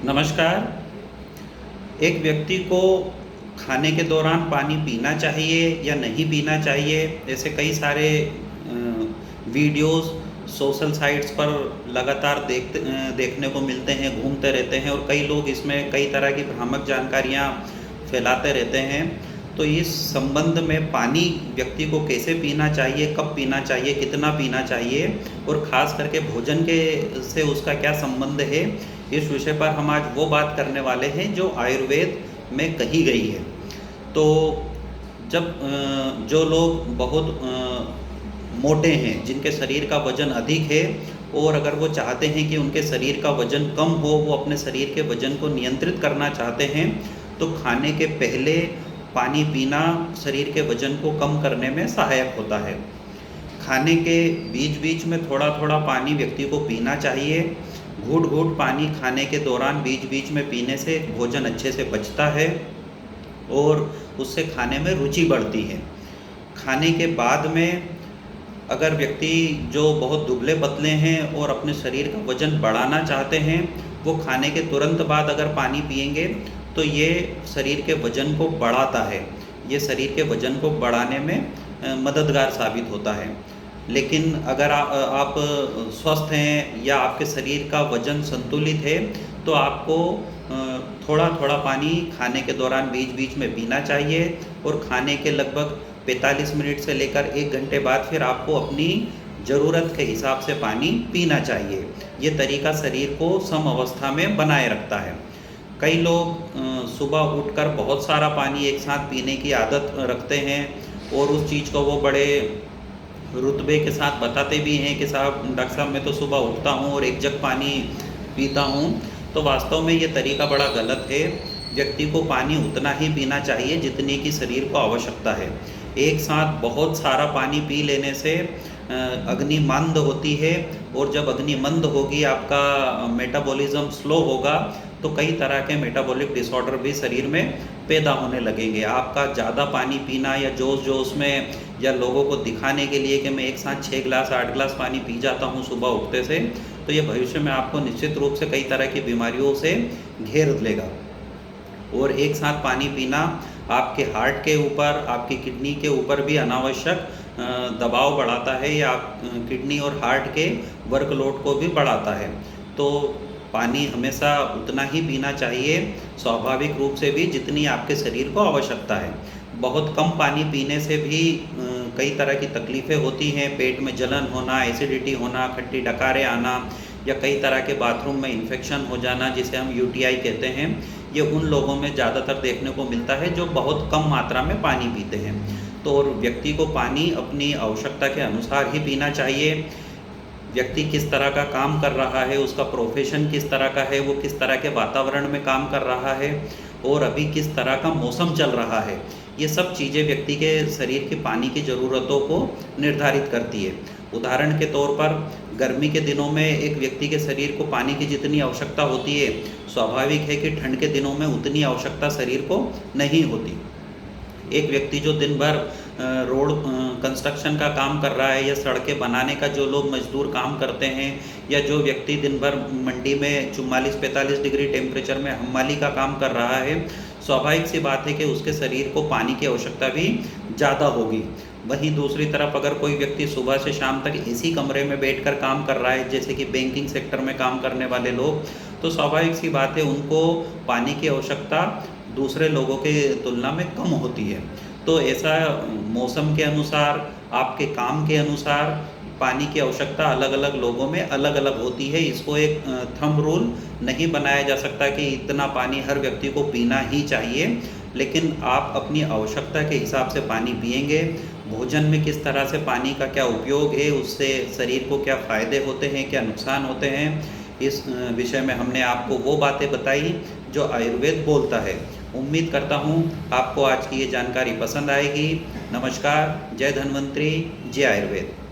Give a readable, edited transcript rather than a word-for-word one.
नमस्कार। एक व्यक्ति को खाने के दौरान पानी पीना चाहिए या नहीं पीना चाहिए, ऐसे कई सारे वीडियोस सोशल साइट्स पर लगातार देखने को मिलते हैं, घूमते रहते हैं और कई लोग इसमें कई तरह की भ्रामक जानकारियाँ फैलाते रहते हैं। तो इस संबंध में पानी व्यक्ति को कैसे पीना चाहिए, कब पीना चाहिए, कितना पीना चाहिए और ख़ास करके भोजन के से उसका क्या संबंध है, इस विषय पर हम आज वो बात करने वाले हैं जो आयुर्वेद में कही गई है। तो जब जो लोग बहुत मोटे हैं, जिनके शरीर का वज़न अधिक है और अगर वो चाहते हैं कि उनके शरीर का वज़न कम हो, वो अपने शरीर के वज़न को नियंत्रित करना चाहते हैं, तो खाने के पहले पानी पीना शरीर के वज़न को कम करने में सहायक होता है। खाने के बीच बीच में थोड़ा थोड़ा पानी व्यक्ति को पीना चाहिए। घूँट घूँट पानी खाने के दौरान बीच बीच में पीने से भोजन अच्छे से पचता है और उससे खाने में रुचि बढ़ती है। खाने के बाद में अगर व्यक्ति जो बहुत दुबले पतले हैं और अपने शरीर का वज़न बढ़ाना चाहते हैं, वो खाने के तुरंत बाद अगर पानी पिएंगे तो ये शरीर के वज़न को बढ़ाता है, ये शरीर के वज़न को बढ़ाने में मददगार साबित होता है। लेकिन अगर आप स्वस्थ हैं या आपके शरीर का वज़न संतुलित है, तो आपको थोड़ा थोड़ा पानी खाने के दौरान बीच बीच में पीना चाहिए और खाने के लगभग 45 मिनट से लेकर 1 घंटे बाद फिर आपको अपनी ज़रूरत के हिसाब से पानी पीना चाहिए। ये तरीका शरीर को सम अवस्था में बनाए रखता है। कई लोग सुबह उठकर बहुत सारा पानी एक साथ पीने की आदत रखते हैं और उस चीज़ को वो बड़े रुतबे के साथ बताते भी हैं कि साहब, डॉक्टर साहब, मैं तो सुबह उठता हूँ और 1 जग पानी पीता हूँ। तो वास्तव में ये तरीका बड़ा गलत है। व्यक्ति को पानी उतना ही पीना चाहिए जितनी की शरीर को आवश्यकता है। एक साथ बहुत सारा पानी पी लेने से अग्नि मंद होती है और जब अग्नि मंद होगी, आपका मेटाबॉलिज्म स्लो होगा, तो कई तरह के मेटाबॉलिक डिसऑर्डर भी शरीर में पैदा होने लगेंगे। आपका ज़्यादा पानी पीना या जोश में या लोगों को दिखाने के लिए कि मैं एक साथ 6 गिलास 8 गिलास पानी पी जाता हूँ सुबह उठते से, तो ये भविष्य में आपको निश्चित रूप से कई तरह की बीमारियों से घेर लेगा। और एक साथ पानी पीना आपके हार्ट के ऊपर, आपकी किडनी के ऊपर भी अनावश्यक दबाव बढ़ाता है या किडनी और हार्ट के वर्कलोड को भी बढ़ाता है। तो पानी हमेशा उतना ही पीना चाहिए स्वाभाविक रूप से भी जितनी आपके शरीर को आवश्यकता है। बहुत कम पानी पीने से भी कई तरह की तकलीफ़ें होती हैं। पेट में जलन होना, एसिडिटी होना, खट्टी डकारें आना या कई तरह के बाथरूम में इन्फेक्शन हो जाना, जिसे हम यूटीआई कहते हैं, ये उन लोगों में ज़्यादातर देखने को मिलता है जो बहुत कम मात्रा में पानी पीते हैं। तो और व्यक्ति को पानी अपनी आवश्यकता के अनुसार ही पीना चाहिए। व्यक्ति किस तरह का काम कर रहा है, उसका प्रोफेशन किस तरह का है, वो किस तरह के वातावरण में काम कर रहा है और अभी किस तरह का मौसम चल रहा है, ये सब चीज़ें व्यक्ति के शरीर की पानी की ज़रूरतों को निर्धारित करती है। उदाहरण के तौर पर गर्मी के दिनों में एक व्यक्ति के शरीर को पानी की जितनी आवश्यकता होती है, स्वाभाविक है कि ठंड के दिनों में उतनी आवश्यकता शरीर को नहीं होती। एक व्यक्ति जो दिन भर रोड कंस्ट्रक्शन का काम कर रहा है या सड़कें बनाने का जो लोग मजदूर काम करते हैं, या जो व्यक्ति दिन भर मंडी में 44-45 डिग्री टेम्परेचर में हमाली का काम कर रहा है, स्वाभाविक सी बात है कि उसके शरीर को पानी की आवश्यकता भी ज़्यादा होगी। वहीं दूसरी तरफ अगर कोई व्यक्ति सुबह से शाम तक इसी कमरे में बैठकर काम कर रहा है, जैसे कि बैंकिंग सेक्टर में काम करने वाले लोग, तो स्वाभाविक सी बात है उनको पानी की आवश्यकता दूसरे लोगों के तुलना में कम होती है। तो ऐसा मौसम के अनुसार, आपके काम के अनुसार पानी की आवश्यकता अलग अलग लोगों में अलग अलग होती है। इसको एक थंब रूल नहीं बनाया जा सकता कि इतना पानी हर व्यक्ति को पीना ही चाहिए, लेकिन आप अपनी आवश्यकता के हिसाब से पानी पिएंगे। भोजन में किस तरह से पानी का क्या उपयोग है, उससे शरीर को क्या फ़ायदे होते हैं, क्या नुकसान होते हैं, इस विषय में हमने आपको वो बातें बताई जो आयुर्वेद बोलता है। उम्मीद करता हूँ आपको आज की ये जानकारी पसंद आएगी। नमस्कार। जय धन्वंतरी, जय आयुर्वेद।